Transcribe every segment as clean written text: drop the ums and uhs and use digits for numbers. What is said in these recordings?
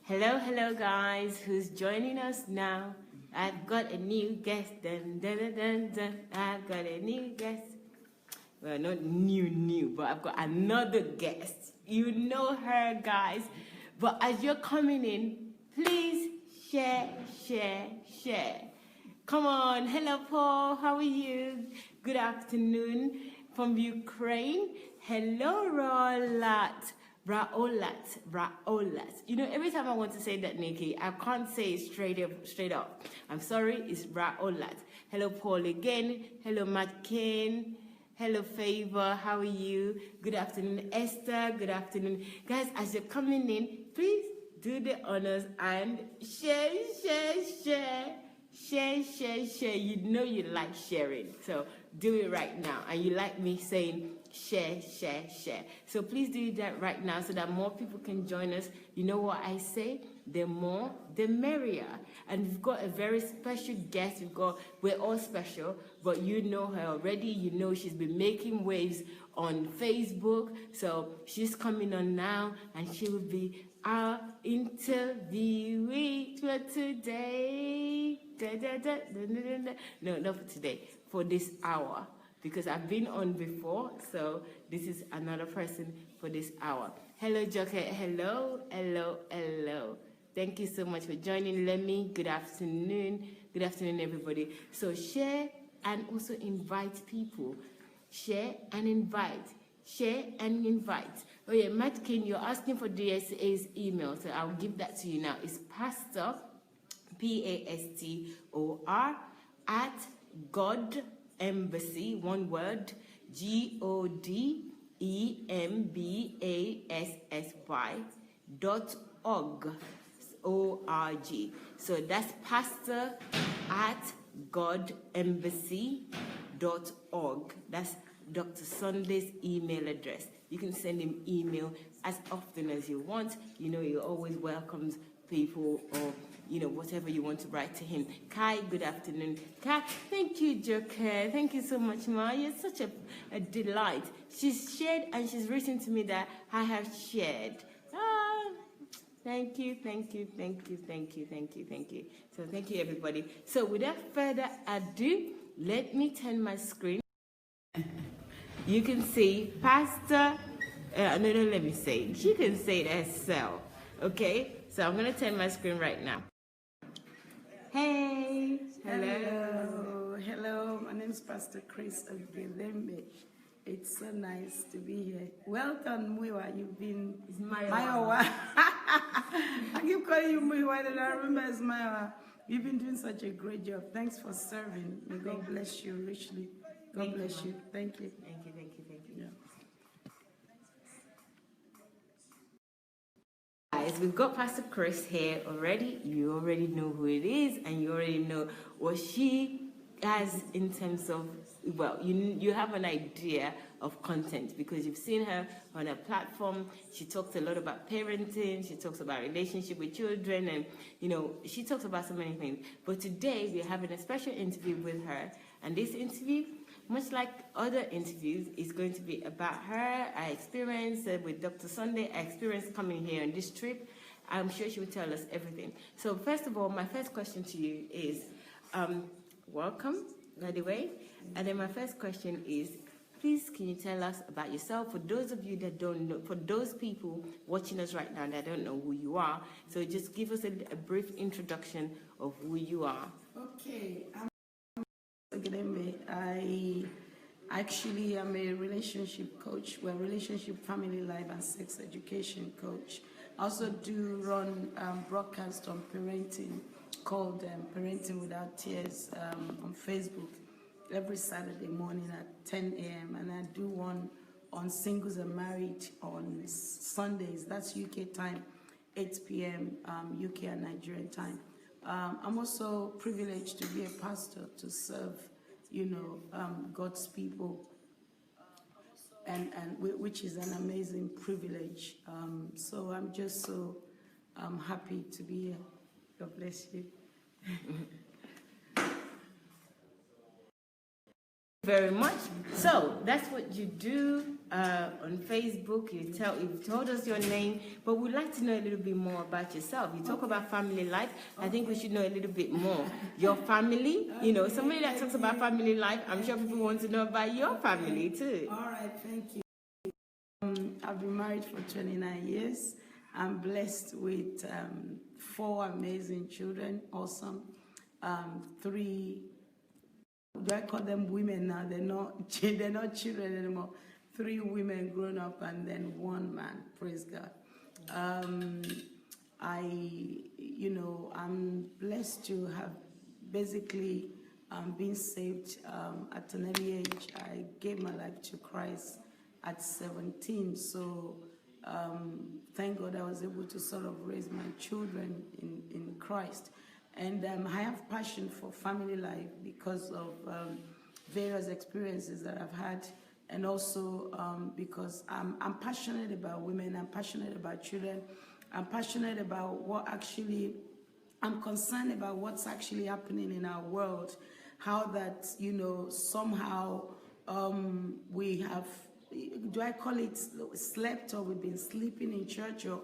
Hello guys, who's joining us now? I've got a new guest. Dun, dun, dun, dun, dun. I've got a new guest. Well, not new, but I've got another guest. You know her, guys. But as you're coming in, please share. Come on. Hello, Paul. How are you? Good afternoon from Ukraine. Hello, Raolat. You know, every time I want to say that, Nikki, I can't say it straight up. I'm sorry, it's Raolat. Hello, Paul again. Hello, Matt Kane. Hello, Favor. How are you? Good afternoon, Esther. Good afternoon. Guys, as you're coming in, please do the honors and share. You know you like sharing. So do it right now. And you like me saying share. So please do that right now so that more people can join us. You know what I say? The more, the merrier. And we've got a very special guest. We're all special, but you know her already. You know she's been making waves on Facebook. So she's coming on now and she will be our interviewee for today. No, not for today, for this hour. Because I've been on before, so this is another person for this hour. Hello, Joker. Hello. Thank you so much for joining. Lemmy, good afternoon. Good afternoon, everybody. So share and also invite people. Share and invite. Oh yeah, Matt King, you're asking for DSA's email, so I'll give that to you now. It's pastor, PASTOR, at Godembassy, one word, GODEMBASSY.org. So that's pastor at godembassy.org. That's Dr. Sunday's email address. You can send him email as often as you want. You know, he always welcomes people, or you know, whatever you want to write to him. Kai, good afternoon. Kai, thank you, Joker. Thank you so much, Ma. You're such a delight. She's shared and she's written to me that I have shared. Thank you. So thank you, everybody. So without further ado, let me turn my screen. You can see Pastor, let me say it. She can say it herself, okay? So I'm going to turn my screen right now. Hey, Hello, my name is Pastor Chris Ogedengbe. It's so nice to be here. Welcome, Muiwa. You've been Maiwa. I keep calling you Muiwa, and I remember it's Maiwa. You've been doing such a great job. Thanks for serving. May God bless you richly. God bless you. Thank you. Thank you. Yeah. Guys, we've got Pastor Chris here already. You already know who it is, and you already know what she has in terms of, well, you have an idea of content because you've seen her on her platform. She talks a lot about parenting. She talks about relationship with children, and you know, she talks about so many things. But today we're having a special interview with her, and this interview, much like other interviews, is going to be about her experience with Dr. Sunday, her experience coming here on this trip. I'm sure she will tell us everything. So first of all, my first question to you is, welcome, by the way. And then my first question is, please, can you tell us about yourself? For those of you that don't know, for those people watching us right now that don't know who you are, so just give us a brief introduction of who you are. Okay, I'm Ogedengbe. I actually am a relationship coach. We're relationship, family life, and sex education coach. I also do run broadcast on parenting called Parenting Without Tears on Facebook every Saturday morning at 10 a.m. And I do one on singles and married on Sundays. That's UK time, 8 p.m. UK and Nigerian time. I'm also privileged to be a pastor, to serve, you know, God's people, and which is an amazing privilege. So I'm just so happy to be here. God bless you. very much. So that's what you do on Facebook. You've told us your name, but we'd like to know a little bit more about yourself. You talk about family life. I think we should know a little bit more. Your family, you know, somebody that talks about family life, I'm sure people want to know about your family too. All right, thank you. I've been married for 29 years. I'm blessed with 4 amazing children, awesome. 3, do I call them women now? They're not children anymore. 3 women grown up and then 1 man, praise God. I'm blessed to have basically been saved at an early age. I gave my life to Christ at 17, so thank God I was able to sort of raise my children in Christ. And I have passion for family life because of various experiences that I've had, and also because I'm passionate about women, I'm passionate about children, I'm passionate about I'm concerned about what's actually happening in our world, how that, somehow we have, do I call it slept, or we've been sleeping in church, or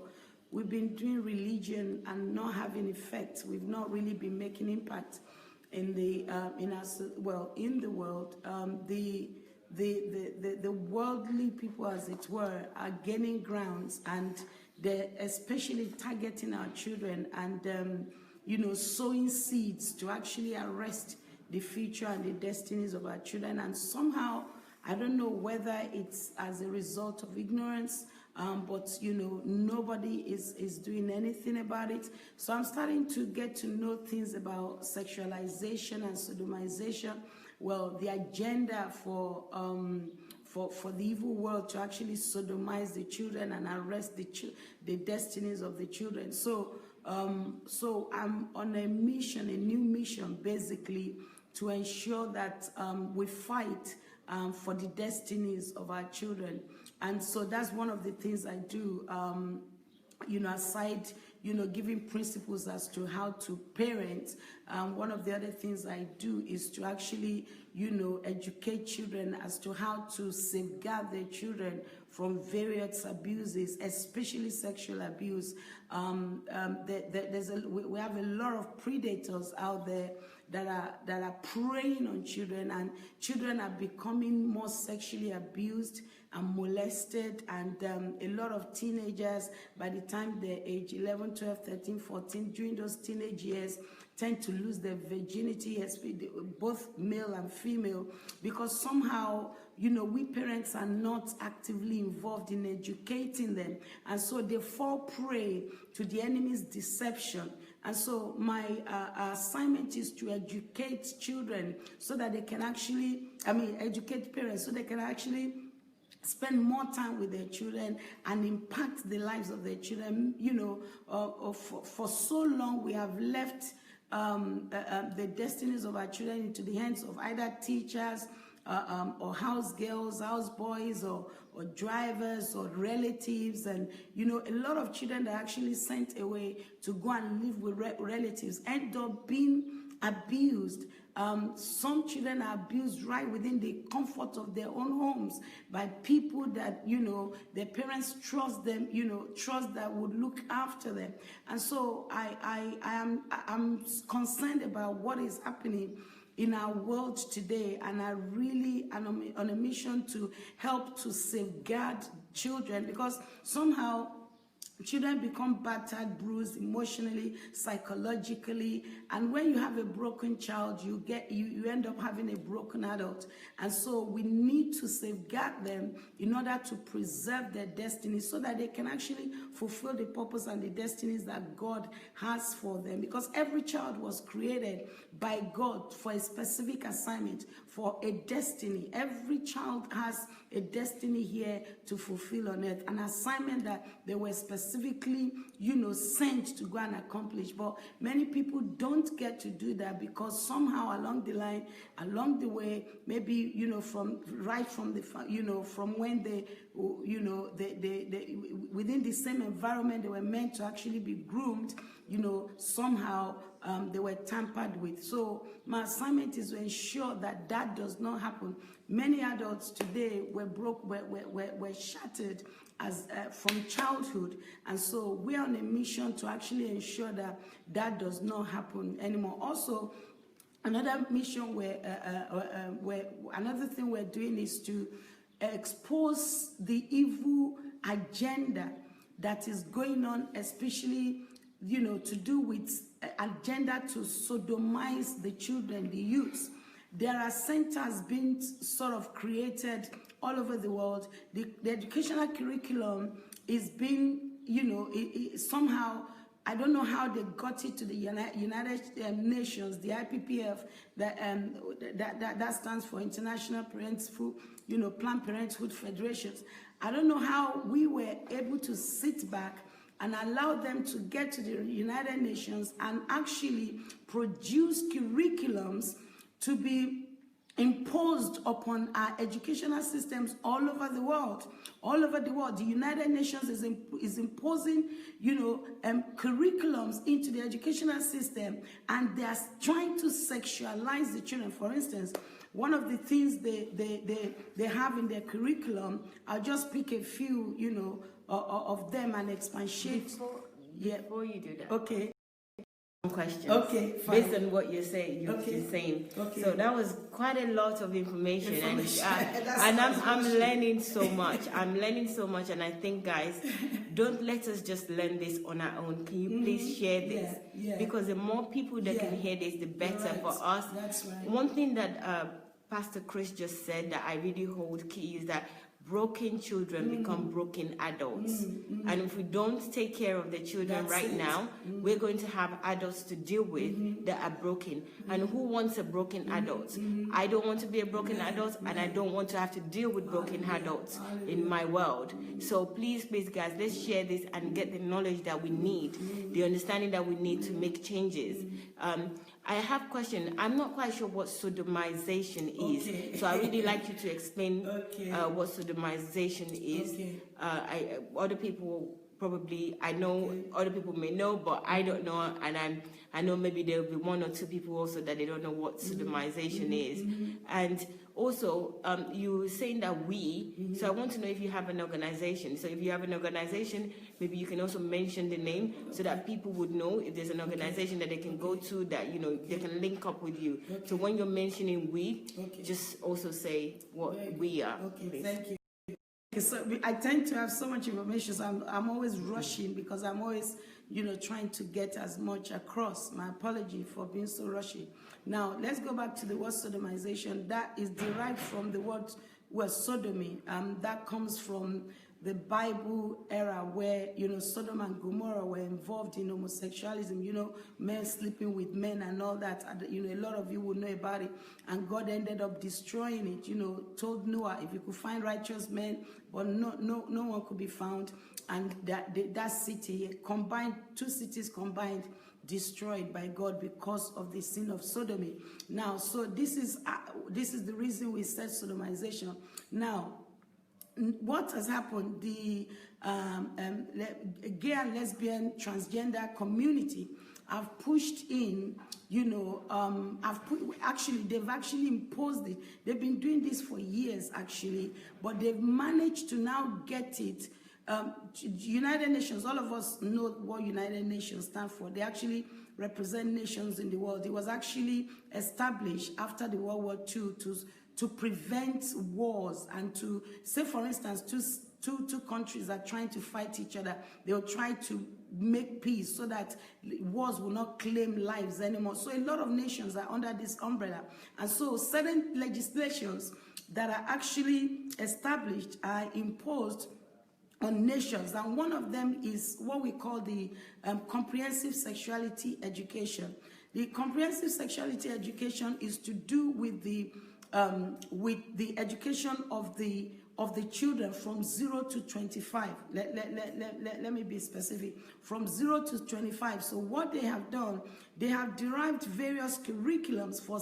we've been doing religion and not having effect. We've not really been making impact in the world. The worldly people, as it were, are gaining grounds, and they're especially targeting our children and sowing seeds to actually arrest the future and the destinies of our children. And somehow, I don't know whether it's as a result of ignorance, but nobody is doing anything about it. So I'm starting to get to know things about sexualization and sodomization. Well, the agenda for the evil world to actually sodomize the children and arrest the destinies of the children. So I'm on a mission, a new mission, basically, to ensure that we fight for the destinies of our children. And so that's one of the things I do, aside, giving principles as to how to parent. One of the other things I do is to actually, educate children as to how to safeguard their children from various abuses, especially sexual abuse. We have a lot of predators out there that are preying on children, and children are becoming more sexually abused and molested, and a lot of teenagers, by the time they're age 11, 12, 13, 14, during those teenage years, tend to lose their virginity, both male and female, because somehow, we parents are not actively involved in educating them, and so they fall prey to the enemy's deception. And so my assignment is to educate children so that they can educate parents so they can actually spend more time with their children and impact the lives of their children. For so long we have left the destinies of our children into the hands of either teachers or house girls, house boys, or drivers or relatives. And a lot of children that are actually sent away to go and live with relatives end up being abused. Some children are abused right within the comfort of their own homes by people that their parents trust them, trust that would look after them. And so I'm concerned about what is happening in our world today, and I really am on a mission to help to safeguard children, because somehow children become battered, bruised emotionally, psychologically, and when you have a broken child, you end up having a broken adult. And so we need to safeguard them in order to preserve their destiny, so that they can actually fulfill the purpose and the destinies that God has for them. Because every child was created by God for a specific assignment, for a destiny. Every child has a destiny here to fulfill on earth, an assignment that they were specifically, sent to go and accomplish. But many people don't get to do that because somehow along the line, along the way, maybe, from when they, within the same environment they were meant to actually be groomed, somehow they were tampered with. So my assignment is to ensure that that does not happen. Many adults today were shattered as from childhood, and so we are on a mission to actually ensure that that does not happen anymore. Also, another mission another thing we're doing is to expose the evil agenda that is going on, especially to do with agenda to sodomize the children, the youths. There are centers being sort of created all over the world. The educational curriculum is being, somehow, I don't know how they got it to the United Nations, the IPPF, that stands for International Planned Parenthood Federations. I don't know how we were able to sit back and allow them to get to the United Nations and actually produce curriculums to be imposed upon our educational systems all over the world. All over the world, the United Nations is imposing, curriculums into the educational system, and they are trying to sexualize the children. For instance, one of the things they have in their curriculum, I'll just pick a few, of them and expatiate. Before you do that. Okay. Questions. Okay, fine. Based on what you're saying, Okay. So that was quite a lot of information. And I'm learning so much. I'm learning so much, and I think, guys, don't let us just learn this on our own. Can you please share this? Yeah. Because the more people that can hear this, the better for us. That's right. One thing that Pastor Chris just said that I really hold key is that broken children become broken adults. And if we don't take care of the children now, we're going to have adults to deal with that are broken. And who wants a broken adult? I don't want to be a broken adult, and I don't want to have to deal with broken adults in my world. So please, guys, let's share this and get the knowledge that we need, the understanding that we need to make changes. I have a question. I'm not quite sure what sodomization is. So I really like you to explain what sodomization is. Other people probably, I know other people may know, but I don't know. And I know maybe there will be one or two people also that they don't know what sodomization is. And also, you were saying that so I want to know if you have an organization. So if you have an organization, maybe you can also mention the name so that people would know if there's an organization that they can go to, that, they can link up with you. So when you're mentioning just also say what we are. Okay, thank you. So I tend to have so much information, so I'm always rushing because I'm always, trying to get as much across. My apology for being so rushy. Now, let's go back to the word sodomization. That is derived from the word sodomy. That comes from the Bible era where, Sodom and Gomorrah were involved in homosexualism, men sleeping with men and all that. A lot of you will know about it. And God ended up destroying it, told Noah, if you could find righteous men, but no one could be found. And that city combined, two cities combined, destroyed by God because of the sin of sodomy. Now, so this is the reason we said sodomization. Now, what has happened? The gay and lesbian transgender community have pushed in, they've actually imposed it. They've been doing this for years, actually, but they've managed to now get it. United Nations, all of us know what United Nations stand for. They actually represent nations in the world. It was actually established after the World War II to prevent wars and to, say for instance, two countries are trying to fight each other. They'll try to make peace so that wars will not claim lives anymore. So a lot of nations are under this umbrella. And so certain legislations that are actually established are imposed on nations, and one of them is what we call the comprehensive sexuality education. The comprehensive sexuality education is to do with the education of the of the children from 0 to 25. Let me be specific. From 0 to 25. So what they have done, they have derived various curriculums for,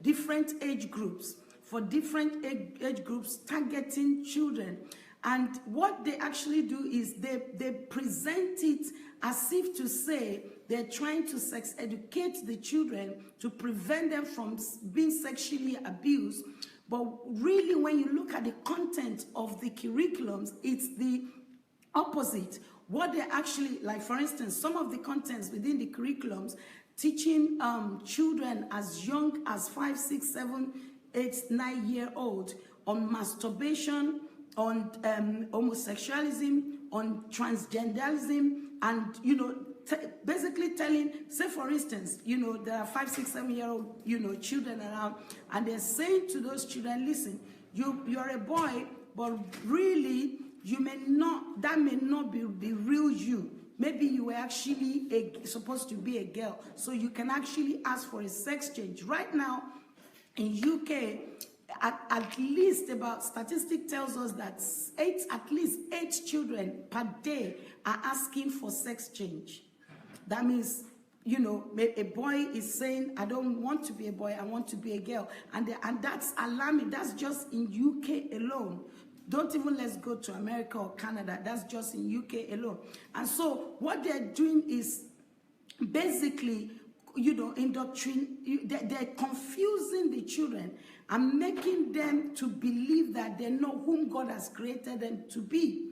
different age groups, for different age groups targeting children. And what they actually do is they present it as if to say they're trying to sex educate the children to prevent them from being sexually abused. But really, when you look at the content of the curriculums, it's the opposite. What they actually, like for instance, some of the contents within the curriculums teaching children as young as 5, 6, 7, 8, 9-year-old on masturbation, on homosexualism, on transgenderism, and basically telling, say for instance, there are 5, 6, 7-year-old children around, and they're saying to those children, listen, you're a boy, but really that may not be the real you. Maybe you were actually supposed to be a girl, so you can actually ask for a sex change. Right now in UK, at least about statistic tells us that at least 8 children per day are asking for sex change. That means, a boy is saying, I don't want to be a boy, I want to be a girl. And that's alarming. That's just in UK alone. Don't even let's go to America or Canada. That's just in UK alone. And so what they're doing is basically, they're confusing the children and making them to believe that they know whom God has created them to be.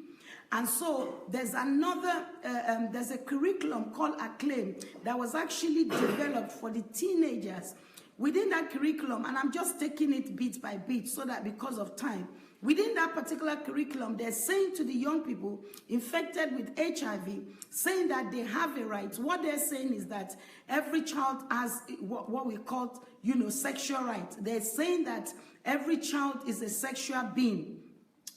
And so there's there's a curriculum called Acclaim that was actually developed for the teenagers. Within that curriculum, and I'm just taking it bit by bit so that because of time, within that particular curriculum, they're saying to the young people infected with HIV, saying that they have a right. What they're saying is that every child has what we call, sexual rights. They're saying that every child is a sexual being,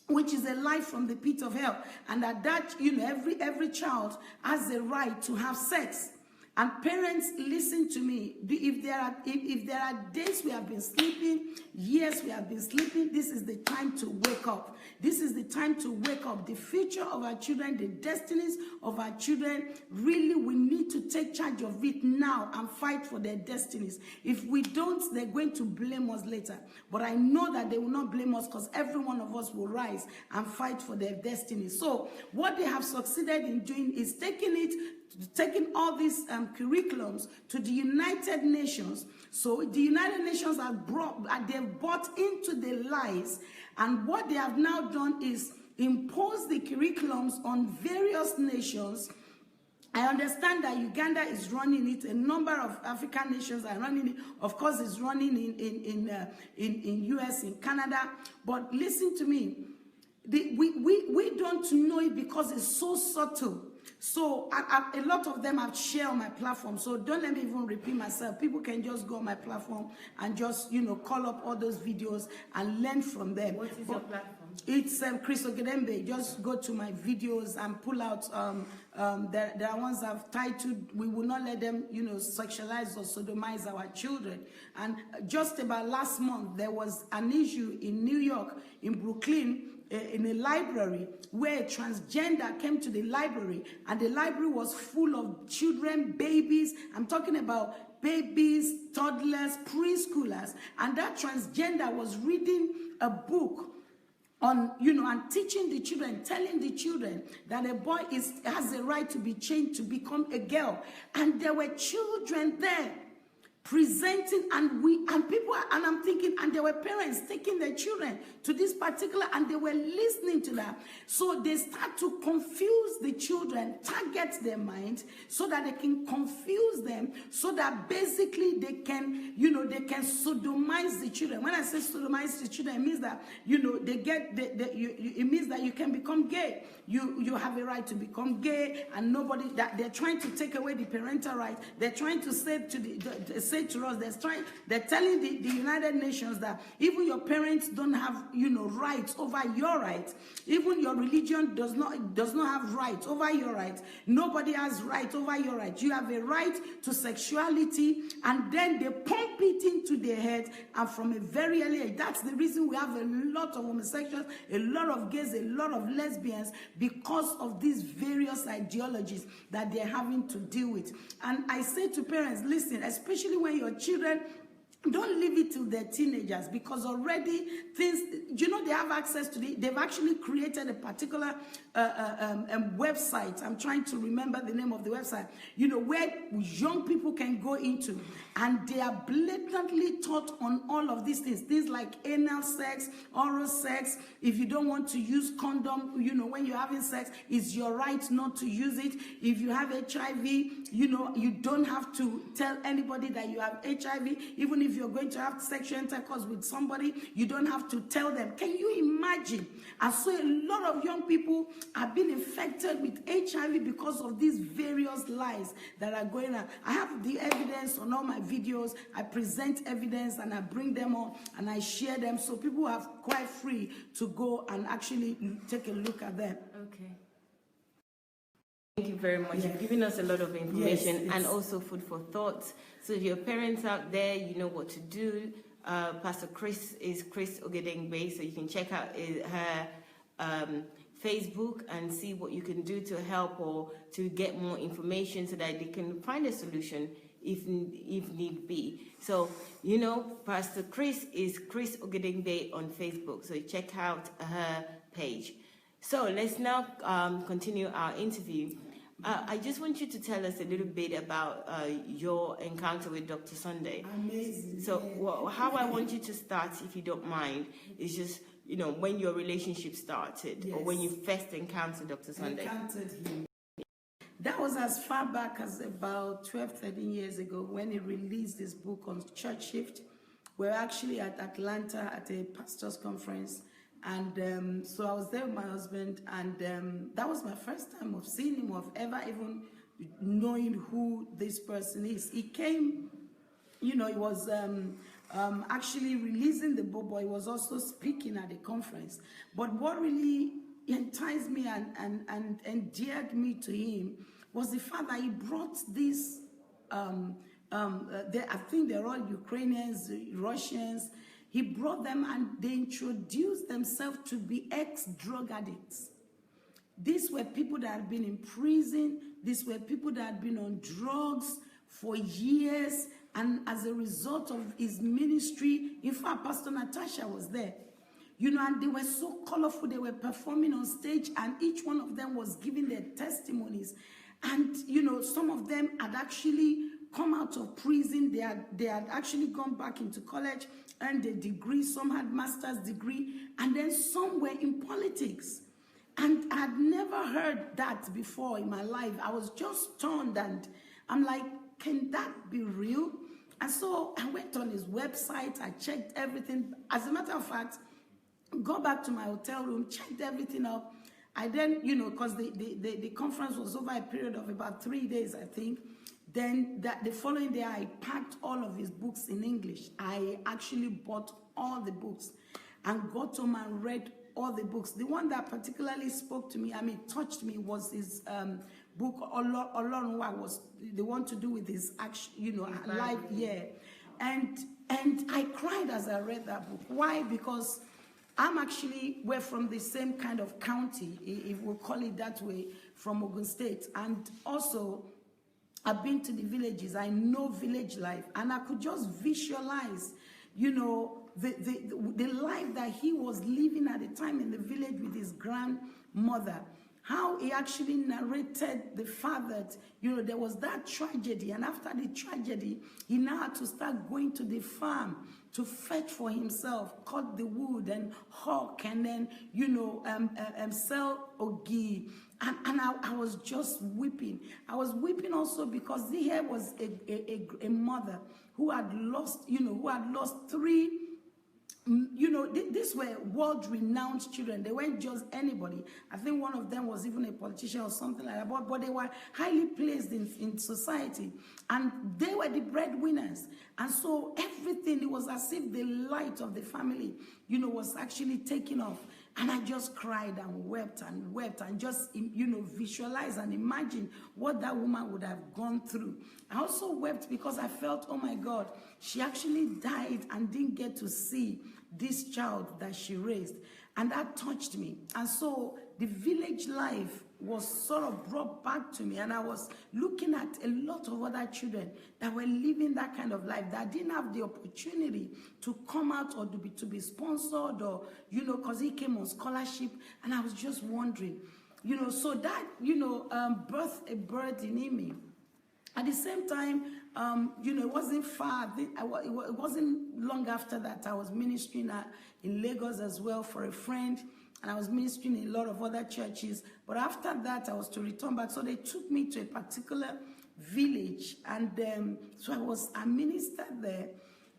which is a life from the pit of hell, and that every child has the right to have sex. And parents, listen to me. If there are days we have been sleeping, years we have been sleeping, this is the time to wake up. This is the time to wake up. The future of our children, the destinies of our children, really we need to take charge of it now and fight for their destinies. If we don't, they're going to blame us later. But I know that they will not blame us, because every one of us will rise and fight for their destinies. So what they have succeeded in doing is taking all these curriculums to the United Nations. So the United Nations they've bought into the lies, and what they have now done is impose the curriculums on various nations. I understand that Uganda is running it. A number of African nations are running it. Of course, it's running in US, in Canada. But listen to me. We don't know it because it's so subtle. So a lot of them have shared on my platform. So don't let me even repeat myself. People can just go on my platform and just, call up all those videos and learn from them. What is your platform? It's Chris Ogedengbe. Just go to my videos and pull out. There are ones I've titled, "We will not let them, sexualize or sodomize our children." And just about last month, there was an issue in New York, in Brooklyn, in a library, where a transgender came to the library, and the library was full of children, babies. I'm talking about babies, toddlers, preschoolers, and that transgender was reading a book on, and teaching the children, telling the children that a boy has the right to be changed to become a girl. And there were children there presenting, and I'm thinking, and there were parents taking their children to this particular, and they were listening to that. So they start to confuse the children, target their mind, so that they can confuse them, so that basically they can, they can sodomize the children. When I say sodomize the children, it means that, it means that you can become gay. You have a right to become gay, and nobody, that they're trying to take away the parental right. They're trying to say say to us, they're telling the United Nations that even your parents don't have, rights over your rights. Even your religion does not have rights over your rights. Nobody has rights over your rights. You have a right to sexuality, and then they pump it into their head, and from a very early age. That's the reason we have a lot of homosexuals, a lot of gays, a lot of lesbians, because of these various ideologies that they're having to deal with. And I say to parents, listen, especially when your children, don't leave it till they're teenagers, because already things, they have access to they've actually created a particular website. I'm trying to remember the name of the website, where young people can go into, and they are blatantly taught on all of these things like anal sex, oral sex. If you don't want to use condom, when you're having sex, it's your right not to use it. If you have HIV, you don't have to tell anybody that you have HIV. Even if you're going to have sexual intercourse with somebody, you don't have to tell them. Can you imagine? And so a lot of young people are being infected with HIV because of these various lies that are going on. I have the evidence on all my videos. I present evidence and I bring them on and I share them, so people are quite free to go and actually take a look at them. Okay. Thank you very much. Yes. You've given us a lot of information, and also food for thought. So if your parents out there, you know what to do. Pastor Chris is Chris Ogedengbe, so you can check out her Facebook and see what you can do to help or to get more information so that they can find a solution if need be. So, Pastor Chris is Chris Ogedengbe on Facebook, so check out her page. So let's now continue our interview. I just want you to tell us a little bit about your encounter with Dr. Sunday. Amazing. So how I want you to start, if you don't mind, is just, when your relationship started, or when you first encountered Dr. Sunday. Encountered him. That was as far back as about 12, 13 years ago, when he released this book on church shift. We're actually at Atlanta at a pastor's conference. And so I was there with my husband, and that was my first time of seeing him, of ever even knowing who this person is. He came, he was actually releasing the book, but he was also speaking at the conference. But what really enticed me and endeared me to him was the fact that he brought this, I think they're all Ukrainians, Russians. He brought them and they introduced themselves to be ex-drug addicts. These were people that had been in prison. These were people that had been on drugs for years. And as a result of his ministry, in fact, Pastor Natasha was there. And they were so colorful. They were performing on stage, and each one of them was giving their testimonies. And, some of them had actually come out of prison. They had actually gone back into college, earned a degree. Some had master's degree, and then some were in politics. And I had never heard that before in my life. I was just stunned, and I'm like, can that be real? And so I went on his website. I checked everything. As a matter of fact, go back to my hotel room, checked everything up. I then, because the conference was over a period of about 3 days, I think. Then the following day, I packed all of his books in English. I actually bought all the books and got home and read all the books. The one that particularly spoke to me, touched me, was his book, Olorunwa, was the one to do with his action, life, And I cried as I read that book. Why? Because we're from the same kind of county, if we'll call it that way, from Ogun State. And also, I've been to the villages. I know village life. And I could just visualize, the life that he was living at the time in the village with his grandmother. How he actually narrated the fact that, there was that tragedy. And after the tragedy, he now had to start going to the farm to fetch for himself, cut the wood and hawk, and then, sell ogi. And I was just weeping. I was weeping also because here was a mother who had lost, three these were world-renowned children. They weren't just anybody. I think one of them was even a politician or something like that, but they were highly placed in society, and they were the breadwinners. And so everything, it was as if the light of the family, was actually taking off. And I just cried and wept and just, visualized and imagined what that woman would have gone through. I also wept because I felt, oh my God, she actually died and didn't get to see this child that she raised. And that touched me. And so the village life was sort of brought back to me. And I was looking at a lot of other children that were living that kind of life, that didn't have the opportunity to come out or to be sponsored, or, because he came on scholarship. And I was just wondering, so that, birthed a burden in me. At the same time, it wasn't far. It wasn't long after that I was ministering in Lagos as well for a friend, and I was ministering in a lot of other churches. But after that, I was to return back. So they took me to a particular village, and so I ministered there.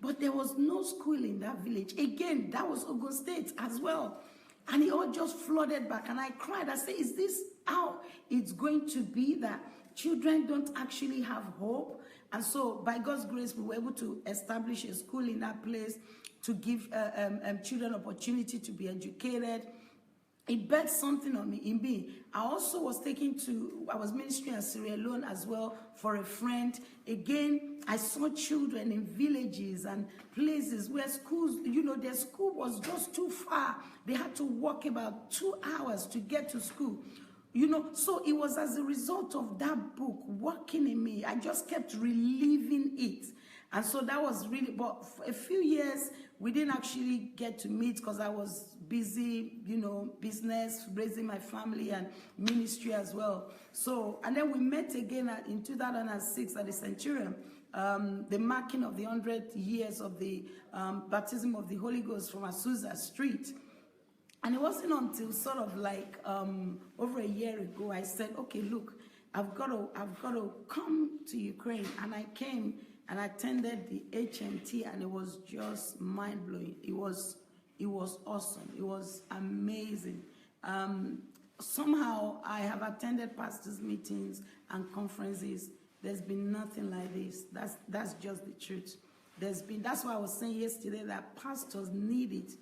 But there was no school in that village. Again, that was Ogun State as well. And it all just flooded back. And I cried. I said, is this how it's going to be, that children don't actually have hope? And so by God's grace, we were able to establish a school in that place to give children opportunity to be educated. It birthed something on me, in me. I also was I was ministering in Sierra Leone as well for a friend. Again, I saw children in villages and places where schools, their school was just too far. They had to walk about 2 hours to get to school. So it was as a result of that book working in me. I just kept reliving it. And so that was really, but for a few years, we didn't actually get to meet because I was busy, business, raising my family and ministry as well. So, and then we met again in 2006 at the Centurion, the marking of the 100 years of the baptism of the Holy Ghost from Azusa Street. And it wasn't until sort of like over a year ago, I said, okay, look, I've got to come to Ukraine. And I came and attended the HMT, and it was just mind-blowing. It was awesome. It was amazing. Somehow I have attended pastors' meetings and conferences. There's been nothing like this. That's just the truth. That's why I was saying yesterday that pastors need it.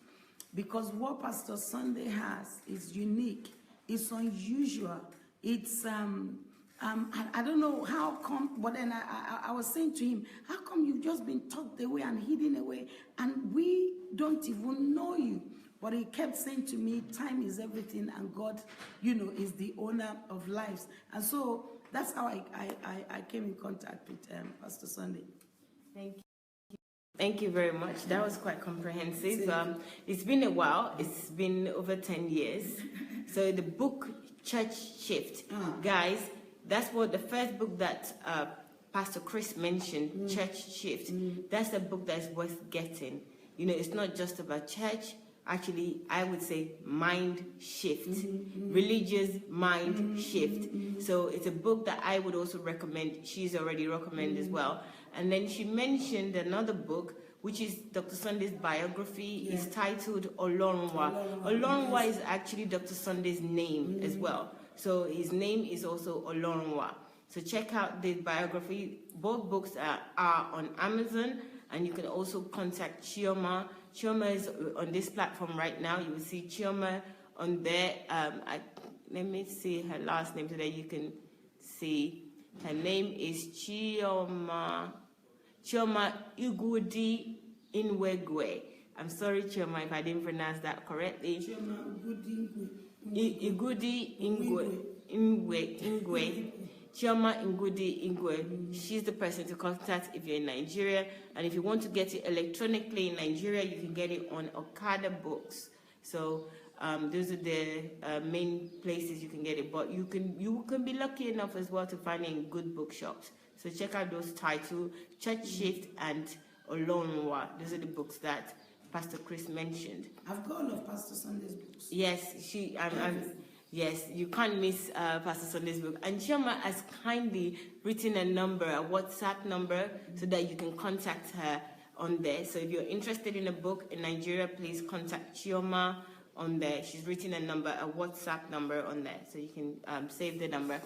Because what Pastor Sunday has is unique, it's unusual, it's, I don't know how come, but then I was saying to him, how come you've just been tucked away and hidden away, and we don't even know you? But he kept saying to me, time is everything, and God, is the owner of lives. And so that's how I came in contact with Pastor Sunday. Thank you. Thank you very much. That was quite comprehensive. It's been a while. It's been over 10 years. So the book Church Shift, guys, that's what the first book that Pastor Chris mentioned, Church Shift. That's a book that's worth getting. It's not just about church. Actually, I would say mind shift, religious mind shift. So it's a book that I would also recommend. She's already recommended as well. And then she mentioned another book, which is Dr. Sunday's biography. It's titled Olorunwa. Olorunwa is actually Dr. Sunday's name as well. So his name is also Olorunwa. So check out the biography. Both books are on Amazon, and you can also contact Chioma. Chioma is on this platform right now. You will see Chioma on there. Let me see her last name so that you can see. Her name is Chioma Igudi Inwegwe. I'm sorry, Chioma, if I didn't pronounce that correctly. Chioma Igudi Ingwe. Chioma Ngudi Ingwe. She's the person to contact if you're in Nigeria. And if you want to get it electronically in Nigeria, you can get it on Okada Books. So those are the main places you can get it. But you can be lucky enough as well to find it in good bookshops. So check out those titles, Church Shift and Olorunwa. Those are the books that Pastor Chris mentioned. I've got all of Pastor Sunday's books. Yes, yes, you can't miss Pastor Sunday's book. And Chioma has kindly written a WhatsApp number, so that you can contact her on there. So if you're interested in a book in Nigeria, please contact Chioma on there. She's written a WhatsApp number on there, so you can save the number.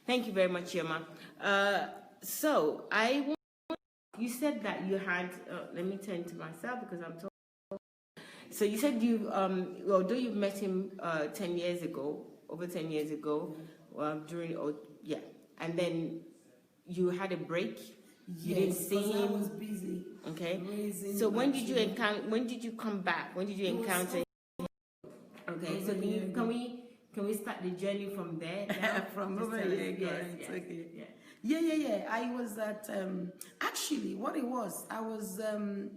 Thank you very much, Chioma. So you said that you had, let me turn to myself because I'm talking. So you said although you met him 10 years ago, over 10 years ago, and then you had a break. You didn't see him. I was busy. Okay. So when did you come back? When did you encounter him? Okay. So can we start the journey from there? From over here, yes. Okay. Yeah. I was at actually what it was. I was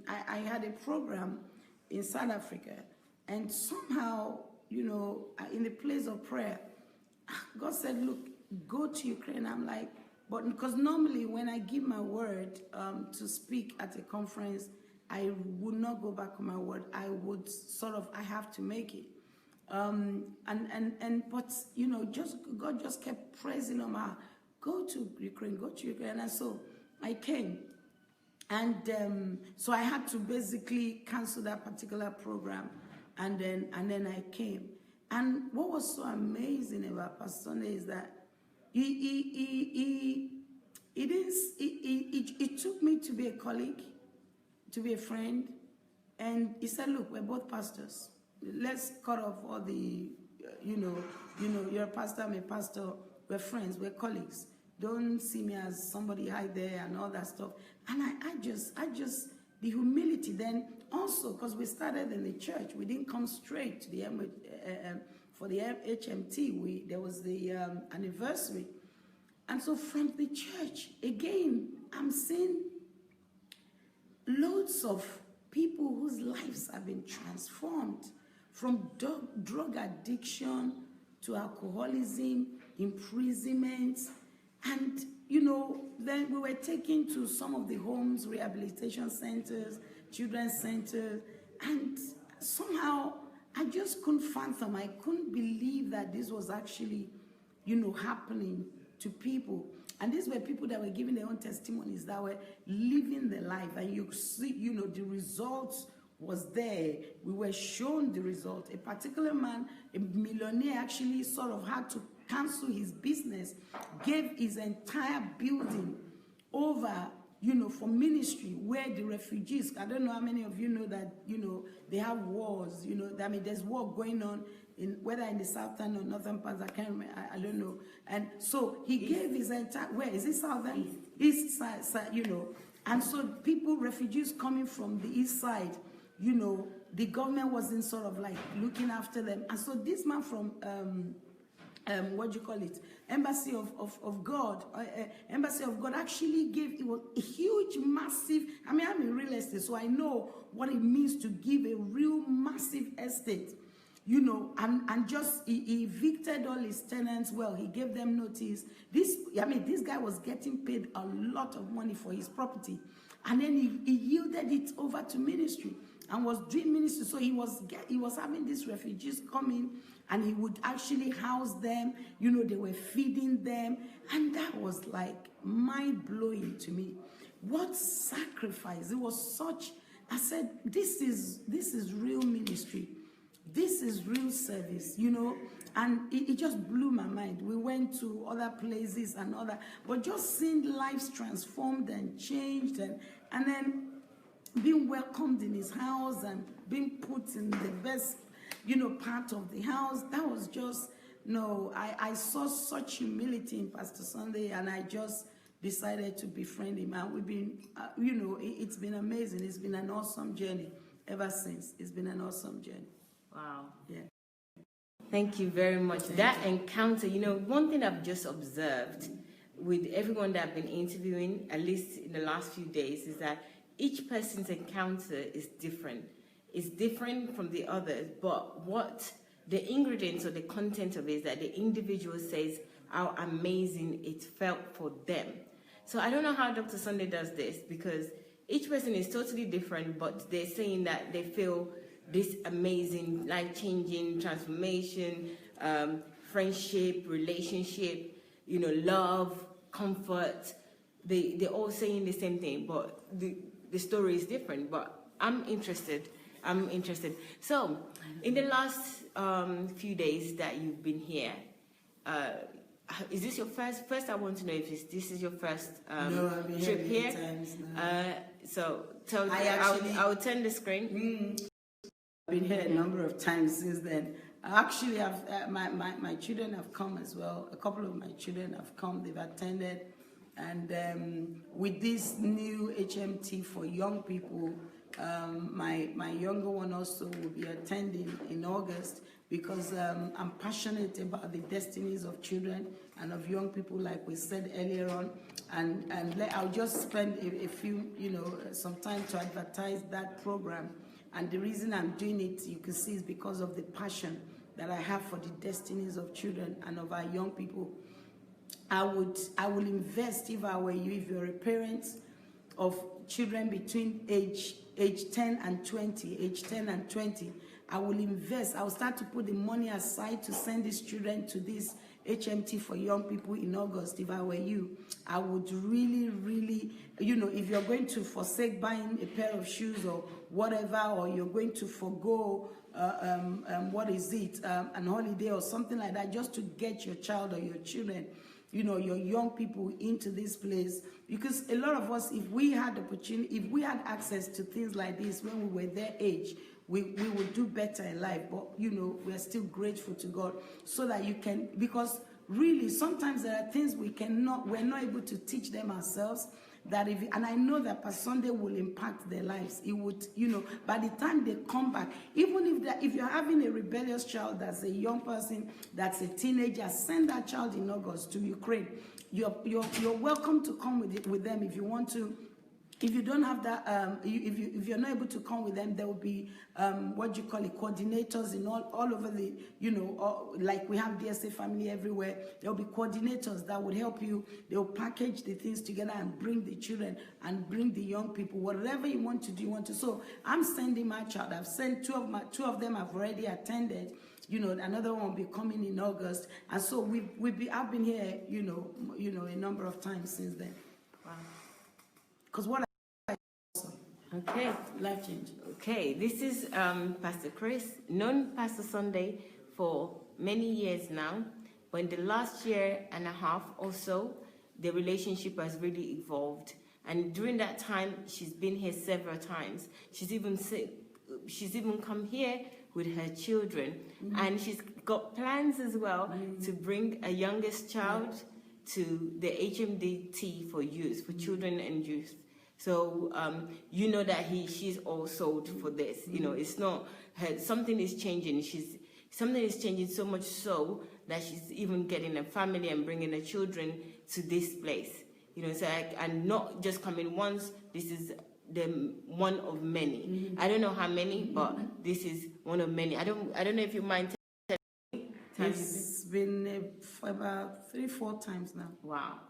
I had a program in South Africa, and somehow, in the place of prayer, God said, "Look, go to Ukraine." I'm like, but because normally when I give my word to speak at a conference, I would not go back on my word. I would I have to make it. But God just kept pressing on my, go to Ukraine, and so I came. And so I had to basically cancel that particular program, and then I came. And what was so amazing about Pastor Sunday is that he took me to be a colleague, to be a friend, and he said, "Look, we're both pastors. Let's cut off all the, you're a pastor, I'm a pastor. We're friends, we're colleagues. Don't see me as somebody high there and all that stuff." And I just, the humility then also, because we started in the church, we didn't come straight to the for the HMT. There was the anniversary. And so from the church, again, I'm seeing loads of people whose lives have been transformed from drug addiction to alcoholism, imprisonment, and then we were taken to some of the homes, rehabilitation centers, children's centers, and somehow I just couldn't fathom. I couldn't believe that this was actually, happening to people. And these were people that were giving their own testimonies, that were living their life, and you see, the results was there. We were shown the result. A particular man, a millionaire, actually sort of had to cancel his business, gave his entire building over, for ministry, where the refugees, I don't know how many of you know that, they have wars, there's war going on whether in the southern or northern parts, I can't remember, I don't know. And so he gave his entire, where is it, southern? East side, and so refugees coming from the east side, the government wasn't sort of like looking after them. And so this man from, Embassy of God, Embassy of God actually gave, it was a huge, massive, I'm in real estate, so I know what it means to give a real massive estate, and just, he evicted all his tenants. Well, he gave them notice. This guy was getting paid a lot of money for his property, and then he yielded it over to ministry and was doing ministry. So he was having these refugees coming, and he would actually house them. They were feeding them, and that was like mind-blowing to me. What sacrifice! It was such. I said, this is real ministry. This is real service, and it just blew my mind. We went to other places and other, but just seeing lives transformed and changed, and then being welcomed in his house and being put in the best, part of the house. That was just, I saw such humility in Pastor Sunday, and I just decided to befriend him. And we've been, it's been amazing. It's been an awesome journey ever since. It's been an awesome journey. Wow. Yeah. Thank you very much. That encounter, one thing I've just observed with everyone that I've been interviewing, at least in the last few days, is that each person's encounter is different. It's different from the others, but what the ingredients or the content of it is that the individual says how amazing it felt for them. So I don't know how Dr. Sunday does this, because each person is totally different, but they're saying that they feel this amazing, life-changing transformation, friendship, relationship, love, comfort. They're all saying the same thing, but the the story is different, but I'm interested. So, in the last few days that you've been here, is this your first? First, I want to know if this is your first no, I've been trip here. Times now. So, tell I will turn the screen. I've been here a number of times since then. Actually, my children have come as well. A couple of my children have come. They've attended, and with this new HMT for young people. My younger one also will be attending in August because I'm passionate about the destinies of children and of young people, like we said earlier on. And I'll just spend a few, some time to advertise that program. And the reason I'm doing it, you can see, is because of the passion that I have for the destinies of children and of our young people. I will invest, if I were you, if you're a parent of children between age 10 and 20, I will invest. I will start to put the money aside to send these children to this HMT for young people in August. If I were you, I would really, really, if you're going to forsake buying a pair of shoes or whatever, or you're going to forego, an holiday or something like that, just to get your child or your children, your young people into this place. Because a lot of us, if we had opportunity, if we had access to things like this when we were their age, we would do better in life. But we are still grateful to God so that you can, because really sometimes there are things we're not able to teach them ourselves. And I know that Pastor Sunday will impact their lives. It would, by the time they come back, even if you're having a rebellious child that's a young person, that's a teenager, send that child in August to Ukraine. You're welcome to come with them if you want to. If you don't have that, if you're not able to come with them, there will be coordinators in all over the, like we have DSA family everywhere. There will be coordinators that would help you. They'll package the things together and bring the children and bring the young people. Whatever you want to do, So I'm sending my child. I've sent two of them have already attended. Another one will be coming in August, and so I've been here, a number of times since then. Wow. Because what okay, life change. Okay, this is Pastor Chris, known Pastor Sunday for many years now. But in the last year and a half or so, the relationship has really evolved. And during that time, she's been here several times. She's even come here with her children, and she's got plans as well to bring a youngest child to the HMDT for youth, for children and youth. So that she's all sold for this. It's not her, something is changing. Something is changing so much so that she's even getting a family and bringing her children to this place. And not just coming once. This is the one of many. I don't know how many, but this is one of many. I don't know if you mind telling me. It's been for about 3-4 times now. Wow.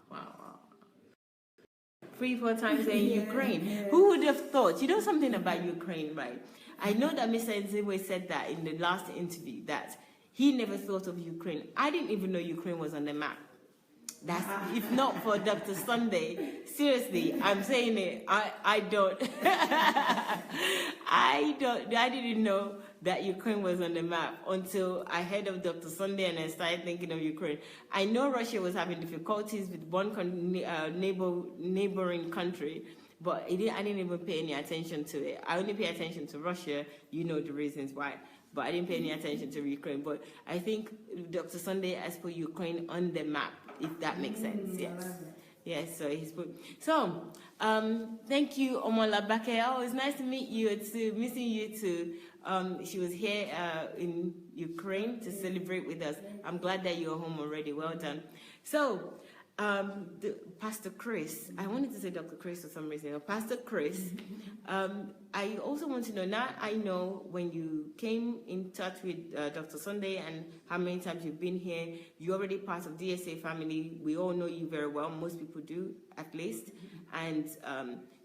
3-4 times in Ukraine. Yeah. Who would have thought? You know something about Ukraine, right? I know that Mr. Nziwe said that in the last interview, that he never thought of Ukraine. I didn't even know Ukraine was on the map. That's, if not for Dr. Sunday, seriously, I'm saying it, I didn't know that Ukraine was on the map until I heard of Dr. Sunday and I started thinking of Ukraine. I know Russia was having difficulties with one neighboring country, but I didn't even pay any attention to it. I only pay attention to Russia, the reasons why. But I didn't pay any attention to Ukraine. But I think Dr. Sunday has put Ukraine on the map, if that makes sense. Yes. Yes, so he's put. So, thank you, Omola Bake. Oh, it's nice to meet you, missing you too. She was here in Ukraine to celebrate with us. I'm glad that you're home already. Well done. So, Pastor Chris, I wanted to say Dr. Chris for some reason. Pastor Chris, I also want to know, now I know when you came in touch with Dr. Sunday and how many times you've been here, you're already part of DSA family. We all know you very well. Most people do, at least. And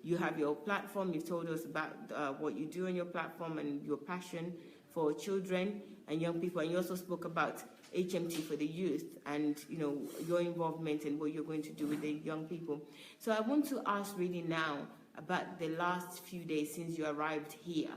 you have your platform. You've told us about what you do on your platform and your passion for children and young people. And you also spoke about HMT for the youth and, your involvement and what you're going to do with the young people. So I want to ask really now, about the last few days since you arrived here.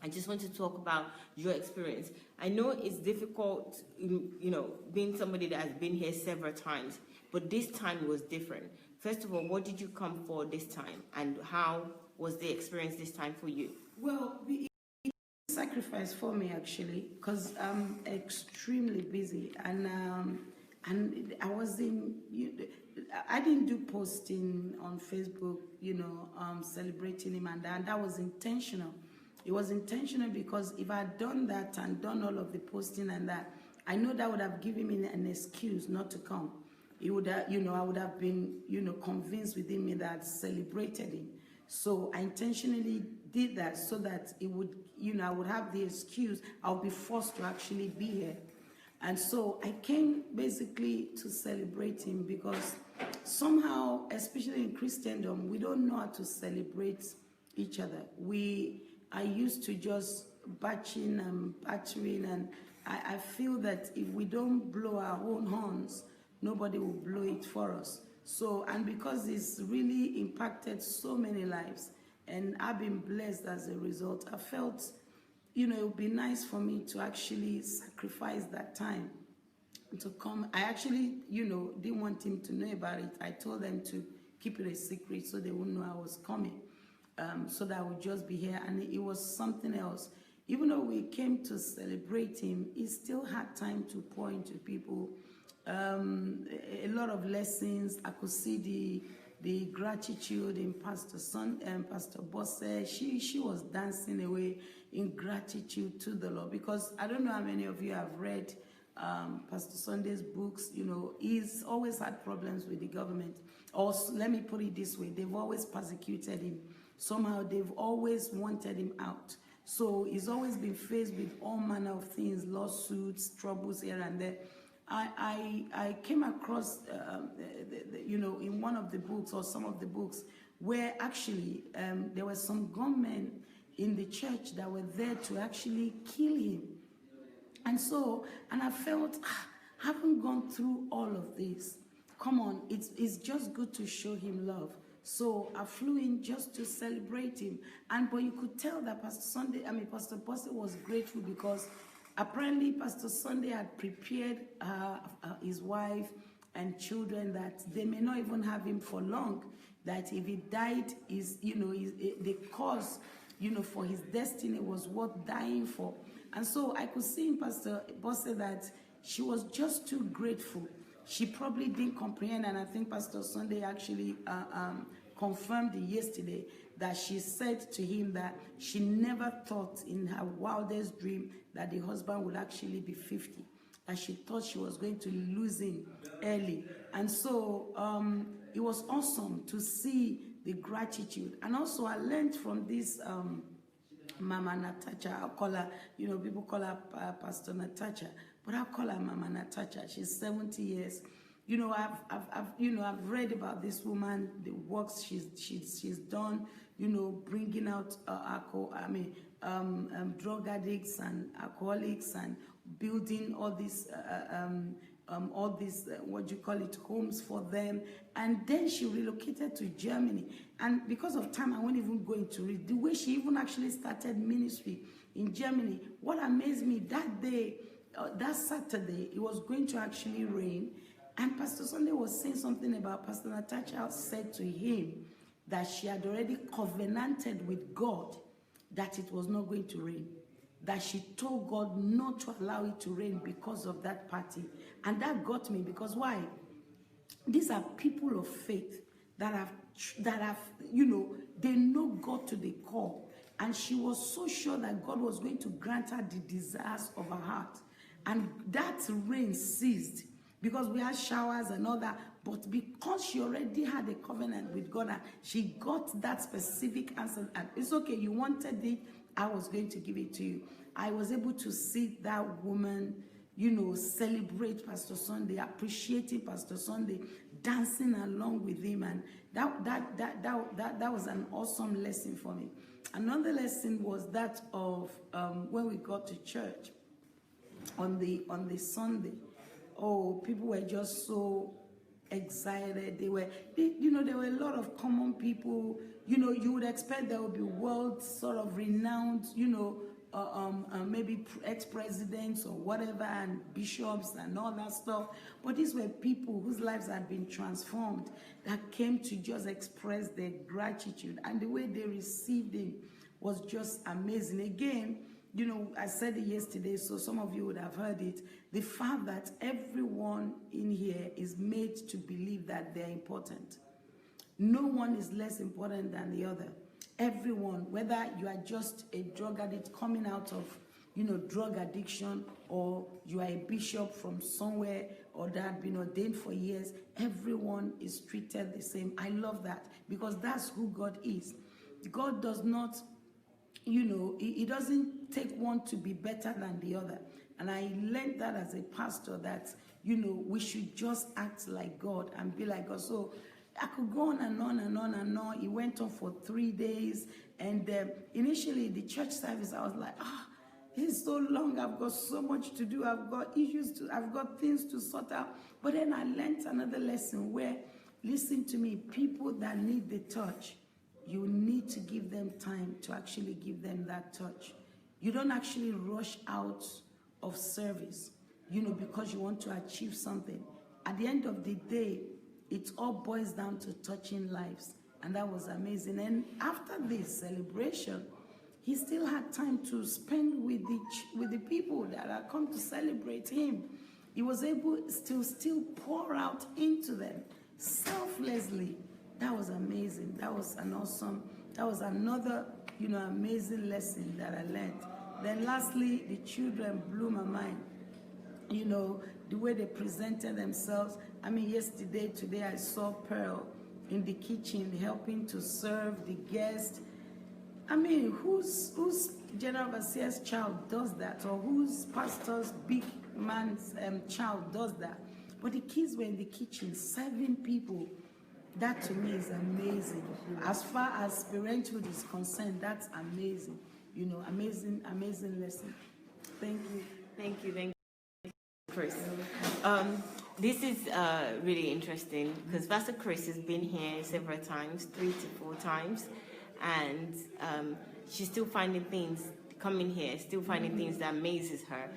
I just want to talk about your experience. I know it's difficult, being somebody that has been here several times, but this time was different. First of all, what did you come for this time, and how was the experience this time for you? Well, it sacrifice for me actually, because I'm extremely busy, and I was I didn't do posting on Facebook, celebrating him, and that was intentional. It was intentional because if I had done that and done all of the posting and that, I know that would have given me an excuse not to come. It would have, I would have been, convinced within me that I celebrated him. So I intentionally did that so that it would, I would have the excuse. I would be forced to actually be here. And so I came basically to celebrate him, because somehow, especially in Christendom, we don't know how to celebrate each other. I used to just batching and battering, and I feel that if we don't blow our own horns, nobody will blow it for us. So, and because it's really impacted so many lives, and I've been blessed as a result, I felt, it would be nice for me to actually sacrifice that time to come. I actually, didn't want him to know about it. I told them to keep it a secret so they wouldn't know I was coming. So that I would just be here, and it was something else. Even though we came to celebrate him, he still had time to pour into people. A lot of lessons. I could see the gratitude in Pastor Bosse. She was dancing away in gratitude to the Lord, because I don't know how many of you have read Pastor Sunday's books. He's always had problems with the government. Or let me put it this way, they've always persecuted him. Somehow they've always wanted him out. So he's always been faced with all manner of things, lawsuits, troubles here and there. I came across, in one of the books, or some of the books, where actually there were some gunmen in the church that were there to actually kill him. And I felt, I haven't gone through all of this. Come on, it's just good to show him love. So I flew in just to celebrate him. But you could tell that Pastor Bosse was grateful, because apparently Pastor Sunday had prepared his wife and children that they may not even have him for long, that if he died, the cause, for his destiny was worth dying for. And so I could see in Pastor Bosse that she was just too grateful. She probably didn't comprehend, and I think Pastor Sunday actually confirmed it yesterday, that she said to him that she never thought in her wildest dream that the husband would actually be 50, that she thought she was going to lose him early. And so it was awesome to see the gratitude. And also I learned from this Mama Natacha. I'll call her, people call her Pastor Natacha, but I'll call her Mama Natacha. She's 70 years. I've read about this woman, the works she's done, bringing out drug addicts and alcoholics, and building all these homes for them. And then she relocated to Germany. And because of time, I won't even go into it. The way she even actually started ministry in Germany. What amazed me that day, that Saturday, it was going to actually rain. And Pastor Sunday was saying something about Pastor Natacha said to him that she had already covenanted with God that it was not going to rain. That she told God not to allow it to rain because of that party. And that got me, because why? These are people of faith that have, they know God to the core. And she was so sure that God was going to grant her the desires of her heart. And that rain ceased, because we had showers and all that, but because she already had a covenant with God, and she got that specific answer, and it's okay, you wanted it, I was going to give it to you. I was able to see that woman, celebrate Pastor Sunday, appreciating Pastor Sunday, dancing along with him, and that was an awesome lesson for me. Another lesson was that of when we got to church on the Sunday. Oh, people were just so excited. There were a lot of common people. You would expect there would be world sort of renowned, maybe ex-presidents or whatever, and bishops and all that stuff. But these were people whose lives had been transformed that came to just express their gratitude, and the way they received him was just amazing. Again, I said it yesterday, so some of you would have heard it. The fact that everyone in here is made to believe that they're important. No one is less important than the other. Everyone, whether you are just a drug addict coming out of, drug addiction, or you are a bishop from somewhere, or that had been ordained for years, everyone is treated the same. I love that, because that's who God is. God does not, he doesn't take one to be better than the other. And I learned that as a pastor, that, we should just act like God and be like God. So I could go on and on and on and on. It went on for 3 days. And initially, the church service, I was like, it's so long. I've got so much to do. I've got issues I've got things to sort out. But then I learned another lesson where, listen to me, people that need the touch, you need to give them time to actually give them that touch. You don't actually rush out of service, because you want to achieve something. At the end of the day, it all boils down to touching lives. And that was amazing. And after this celebration, he still had time to spend with the people that had come to celebrate him. He was able to still pour out into them selflessly. That was amazing. That was another, amazing lesson that I learned. Then lastly, the children blew my mind. The way they presented themselves. I mean, today I saw Pearl in the kitchen helping to serve the guests. I mean, whose general overseer's child does that, or whose pastor's big man's child does that? But the kids were in the kitchen serving people. That to me is amazing. As far as parenthood is concerned, that's amazing. Amazing lesson. Thank you. Thank you, Chris. This is really interesting, because Pastor Chris has been here several times, 3 to 4 times, and she's still finding things, coming here, still finding things that amazes her.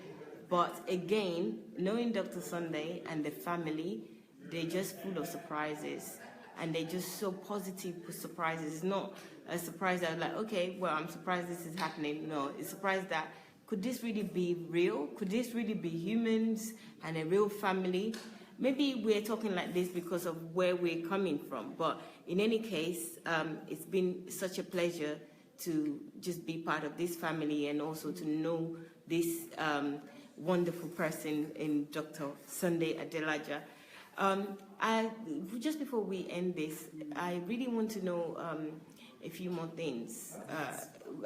But again, knowing Dr. Sunday and the family, they're just full of surprises, and they're just so positive with surprises. It's not a surprise that like, okay, well, I'm surprised this is happening. No, it's a surprise that, could this really be real? Could this really be humans and a real family? Maybe we're talking like this because of where we're coming from. But in any case, it's been such a pleasure to just be part of this family, and also to know this wonderful person in Dr. Sunday Adelaja. Just before we end this, I really want to know a few more things.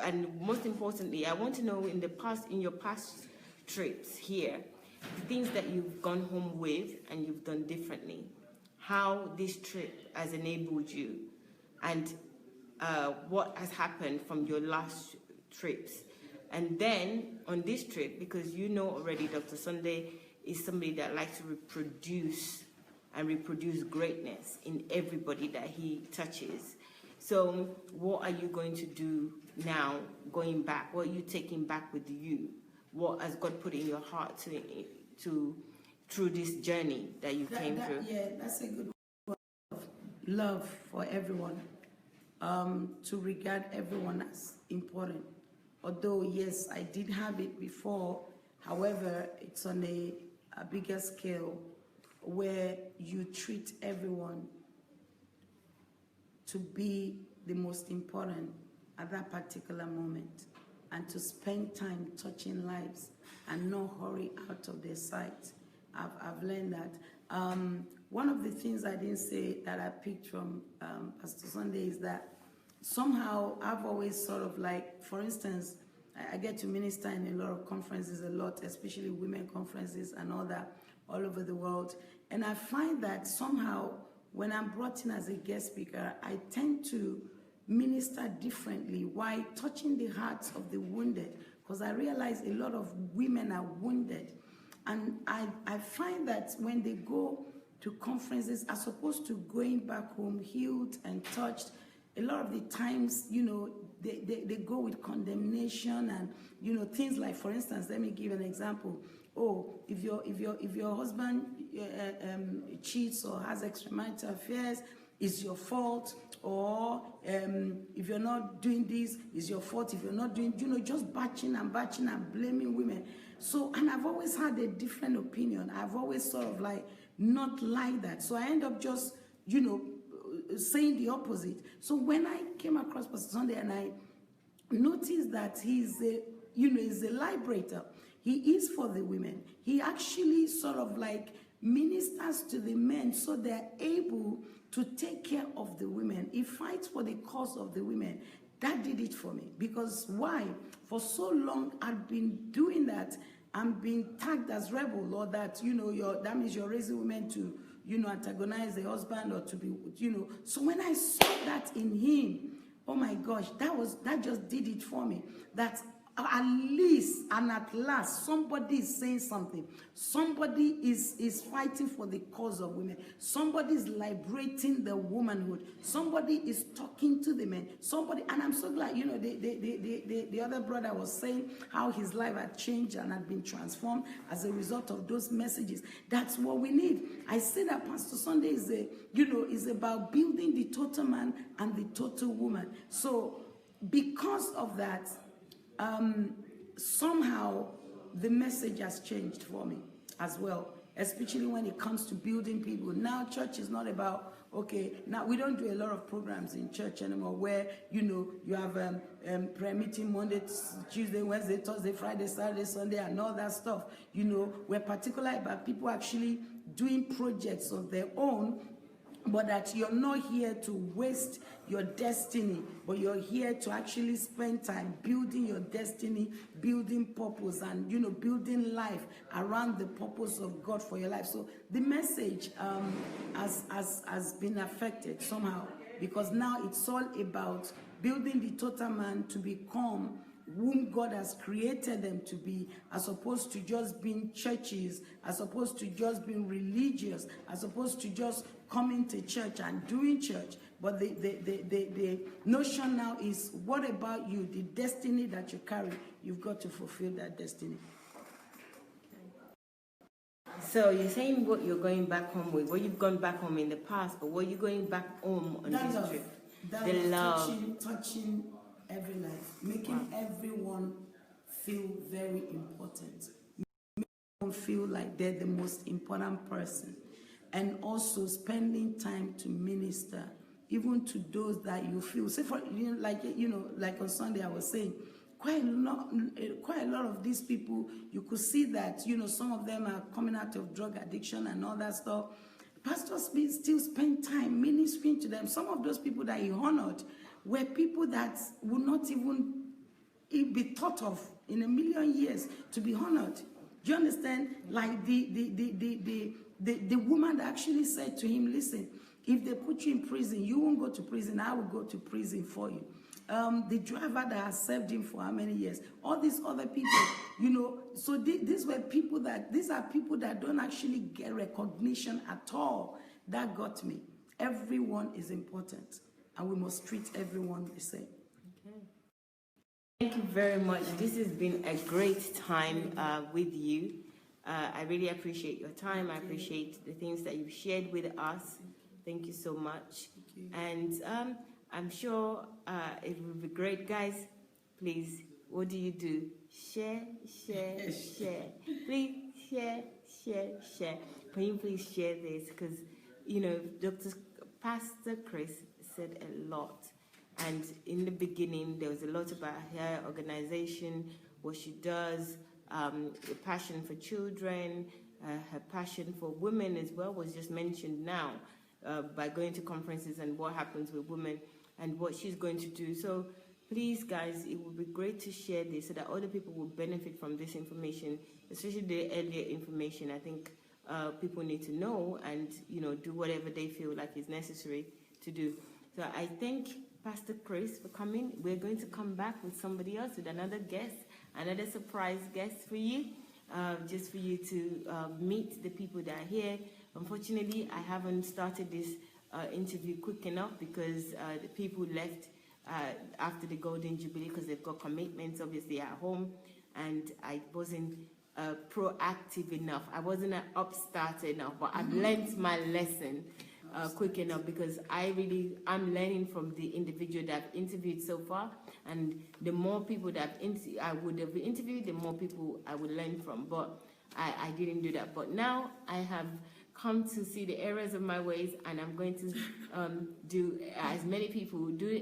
And most importantly, I want to know in your past trips here, the things that you've gone home with and you've done differently, how this trip has enabled you, and what has happened from your last trips. And then on this trip, because already Dr. Sunday is somebody that likes to reproduce greatness in everybody that he touches. So what are you going to do now, going back? What are you taking back with you? What has God put in your heart to through this journey that you came through? Yeah, that's a good one. Love for everyone, to regard everyone as important. Although, yes, I did have it before. However, it's on a bigger scale, where you treat everyone to be the most important at that particular moment, and to spend time touching lives and not hurry out of their sight. I've learned that. One of the things I didn't say that I picked from Pastor Sunday is that somehow I've always sort of like, for instance, I get to minister in a lot of conferences a lot, especially women conferences and all that, all over the world. And I find that somehow when I'm brought in as a guest speaker, I tend to minister differently while touching the hearts of the wounded, because I realize a lot of women are wounded. And I find that when they go to conferences as opposed to going back home healed and touched. A lot of the times, you know, they go with condemnation and, you know, things like, for instance, let me give an example. Oh, if your husband cheats or has extramarital affairs, it's your fault. Or if you're not doing this, it's your fault. If you're not doing, you know, just batching and blaming women. So, and I've always had a different opinion. I've always sort of like not like that. So I end up just, you know, saying the opposite. So when I came across Pastor Sunday and I noticed that he's a, you know, he's a liberator. He is for the women. He actually sort of like ministers to the men so they're able to take care of the women. He fights for the cause of the women. That did it for me. Because why? For so long I've been doing that. I'm being tagged as rebel, or that, you know, that means you're raising women to, you know, antagonize the husband or to be, you know. So when I saw that in him, oh my gosh, that just did it for me. That at least and at last somebody is saying something. Somebody is fighting for the cause of women. Somebody is liberating the womanhood. Somebody is talking to the men. Somebody, and I'm so glad, you know, the other brother was saying how his life had changed and had been transformed as a result of those messages. That's what we need. I say that Pastor Sunday is a, you know, is about building the total man and the total woman. So because of that, somehow the message has changed for me as well, especially when it comes to building people. Now church is not about, okay, now we don't do a lot of programs in church anymore where, you know, you have prayer meeting Monday, Tuesday, Wednesday, Thursday, Friday, Saturday, Sunday, and all that stuff. You know, we're particular about people actually doing projects of their own, but that you're not here to waste your destiny, but you're here to actually spend time building your destiny, building purpose, and, you know, building life around the purpose of God for your life. So the message has been affected somehow, because now it's all about building the total man to become whom God has created them to be, as opposed to just being churches, as opposed to just being religious, as opposed to just coming to church and doing church. But the notion now is, what about you? The destiny that you carry, you've got to fulfill that destiny. So you're saying what you're going back home with, what you've gone back home in the past, but what you're going back home on this trip? The love. Touching every life, making everyone feel very important, making them feel like they're the most important person, and also spending time to minister even to those that you feel. Say for, you know, like on Sunday I was saying, quite a lot of these people, you could see that, you know, some of them are coming out of drug addiction and all that stuff. Pastors still spend time ministering to them. Some of those people that he honored were people that would not even be thought of in a million years to be honored. Do you understand? Like the woman that actually said to him, listen, if they put you in prison, you won't go to prison, I will go to prison for you. The driver that has served him for how many years? All these other people, you know. So these are people that don't actually get recognition at all. That got me. Everyone is important, and we must treat everyone the same. Okay. Thank you very much. This has been a great time with you. I really appreciate your time. I appreciate the things that you've shared with us. Thank you so much. And I'm sure it will be great. Guys, please, what do? Share, share, share. Please share, share, share. Can you please share this? Because, you know, Pastor Chris said a lot. And in the beginning, there was a lot about her organization, what she does, the passion for children, her passion for women as well was just mentioned now. By going to conferences and what happens with women and what she's going to do. So please, guys, it would be great to share this so that other people will benefit from this information, especially the earlier information. I think people need to know and, you know, do whatever they feel like is necessary to do. So I thank Pastor Chris for coming. We're going to come back with somebody else, with another guest, another surprise guest for you, just for you to meet the people that are here. Unfortunately, I haven't started this interview quick enough because the people left after the Golden Jubilee because they've got commitments, obviously, at home, and I wasn't proactive enough. I wasn't an upstarter enough, but I've learned my lesson quick enough because I'm learning from the individual that I've interviewed so far, and the more people that I would have interviewed, the more people I would learn from, but I didn't do that. But now I have come to see the errors of my ways, and I'm going to do an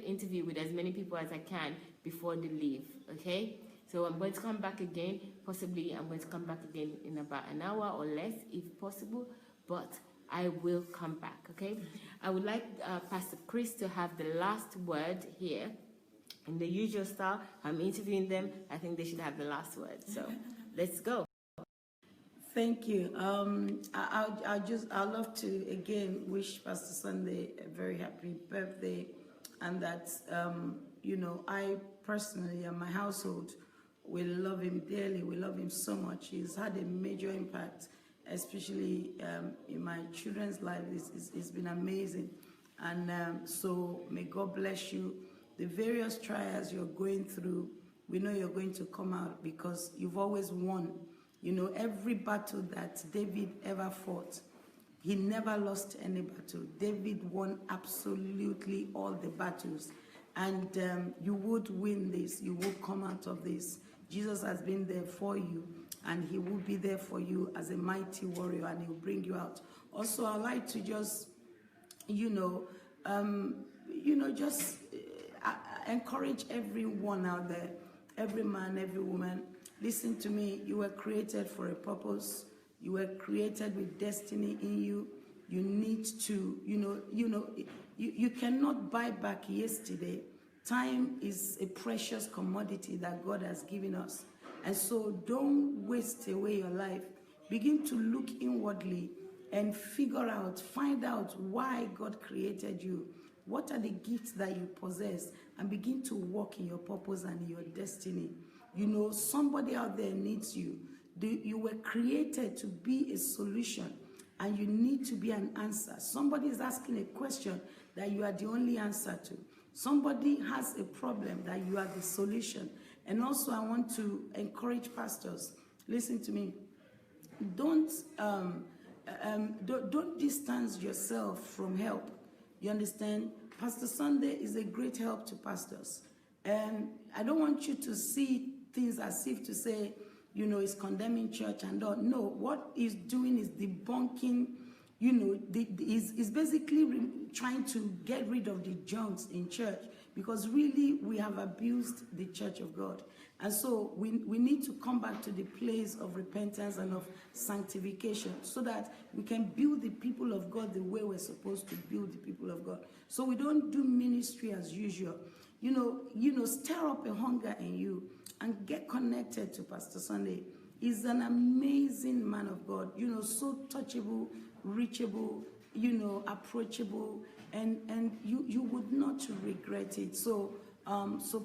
interview with as many people as I can before they leave, okay? So I'm going to come back again, possibly I'm going to come back again in about an hour or less, if possible, but I will come back, okay? I would like Pastor Chris to have the last word here. In the usual style, I'm interviewing them. I think they should have the last word. So let's go. Thank you. I'd love to again wish Pastor Sunday a very happy birthday, and that I personally and my household we love him dearly. We love him so much. He's had a major impact, especially in my children's life. It's been amazing, and so may God bless you. The various trials you're going through, we know you're going to come out because you've always won. You know, every battle that David ever fought, he never lost any battle. David won absolutely all the battles. And you would win this. You will come out of this. Jesus has been there for you, and he will be there for you as a mighty warrior, and he'll bring you out. Also, I'd like to just, encourage everyone out there, every man, every woman. Listen to me. You were created for a purpose. You were created with destiny in you. You need to, you cannot buy back yesterday. Time is a precious commodity that God has given us. And so don't waste away your life. Begin to look inwardly and find out why God created you. What are the gifts that you possess? And begin to walk in your purpose and in your destiny. You know, somebody out there needs you. You were created to be a solution, and you need to be an answer. Somebody is asking a question that you are the only answer to. Somebody has a problem that you are the solution. And also I want to encourage pastors. Listen to me. Don't distance yourself from help. You understand? Pastor Sunday is a great help to pastors. And I don't want you to see things as if to say, he's condemning church and all. No, what he's doing is debunking, he's basically trying to get rid of the junks in church, because really we have abused the church of God. And so we need to come back to the place of repentance and of sanctification so that we can build the people of God the way we're supposed to build the people of God. So we don't do ministry as usual. Stir up a hunger in you and get connected to Pastor Sunday. He's an amazing man of God, so touchable, reachable, approachable, and you would not regret it. So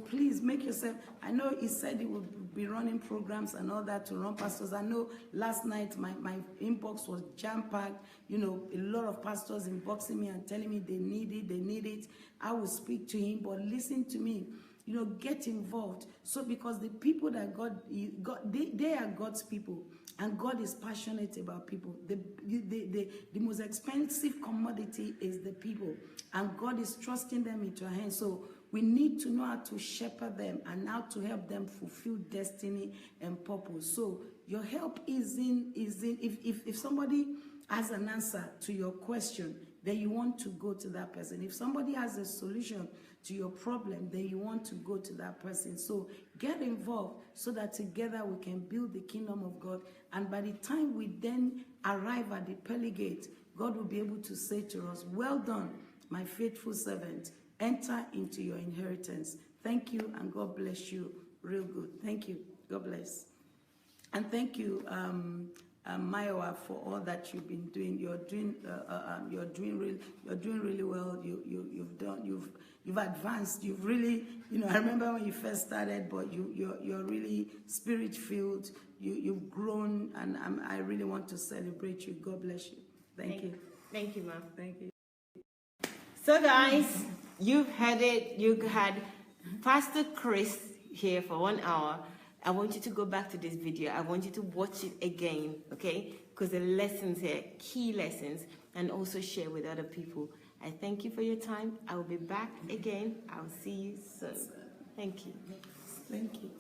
please make yourself. I know he said he would be running programs and all that to run pastors. I know last night my inbox was jam-packed. A lot of pastors inboxing me and telling me they need it. I will speak to him, but listen to me. Get involved. So because the people that God they are God's people, and God is passionate about people. The most expensive commodity is the people, and God is trusting them into our hands. So we need to know how to shepherd them and how to help them fulfill destiny and purpose. So your help is in if somebody has an answer to your question, then you want to go to that person. If somebody has a solution to your problem, then you want to go to that person. So get involved so that together we can build the kingdom of God. And by the time we then arrive at the pearly gate, God will be able to say to us, well done, my faithful servant. Enter into your inheritance. Thank you, and God bless you real good. Thank you. God bless. And thank you, Maiwa, for all that you've been doing. You're doing really well. You've advanced. You've really, I remember when you first started, but you're really spirit filled. You've grown, and I really want to celebrate you. God bless you. Thank you. Thank you, ma'am. Thank you. So guys, you've heard it. You had Pastor Chris here for 1 hour. I want you to go back to this video. I want you to watch it again, okay? Because the lessons here, key lessons, and also share with other people. I thank you for your time. I will be back again. I'll see you soon. Thank you. Thank you.